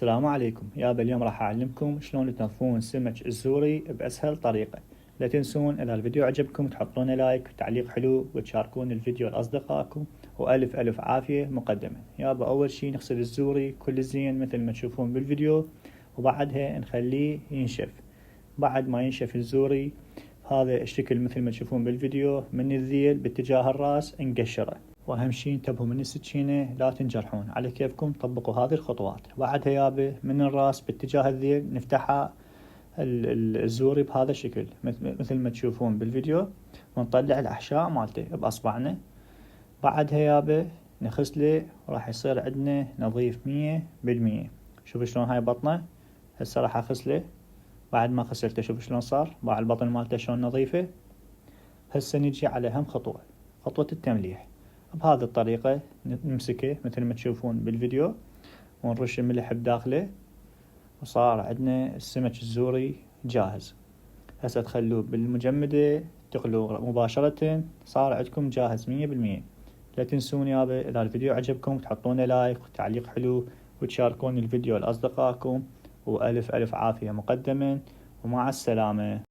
السلام عليكم يابا. اليوم راح أعلمكم شلون تنظفون سمك الزوري بأسهل طريقة. لا تنسون إذا الفيديو عجبكم تحطون لايك وتعليق حلو وتشاركون الفيديو لأصدقائكم، وألف ألف عافية مقدما. يابا أول شي نغسل الزوري كل زين مثل ما تشوفون بالفيديو، وبعدها نخليه ينشف. بعد ما ينشف الزوري هذا الشكل مثل ما تشوفون بالفيديو، من الذيل باتجاه الراس نقشره. واهم شي انتبهوا من السكينة لا تنجرحون، على كيفكم طبقوا هذه الخطوات. بعدها يابا من الراس باتجاه الذيل نفتحها الزوري بهذا الشكل مثل ما تشوفون بالفيديو، ونطلع الأحشاء مالته بأصبعنا. بعدها يابا نغسله راح يصير عندنا نظيف 100%. شوفوا شلون هاي بطنه، هسه راح اغسله. بعد ما غسلته شوفوا شلون صار باع البطن مالته شلون نظيفة. هسه نجي على أهم خطوة، خطوة التمليح. بهذه الطريقة نمسكه مثل ما تشوفون بالفيديو ونرش الملح بداخله، وصار عندنا السمك الزوري جاهز. هسه تخلوه بالمجمدة تغلوه مباشرة، صار عندكم جاهز 100%. لا تنسون يابا إذا الفيديو عجبكم تحطون لايك وتعليق حلو وتشاركون الفيديو لأصدقائكم، وألف ألف عافية مقدما، ومع السلامة.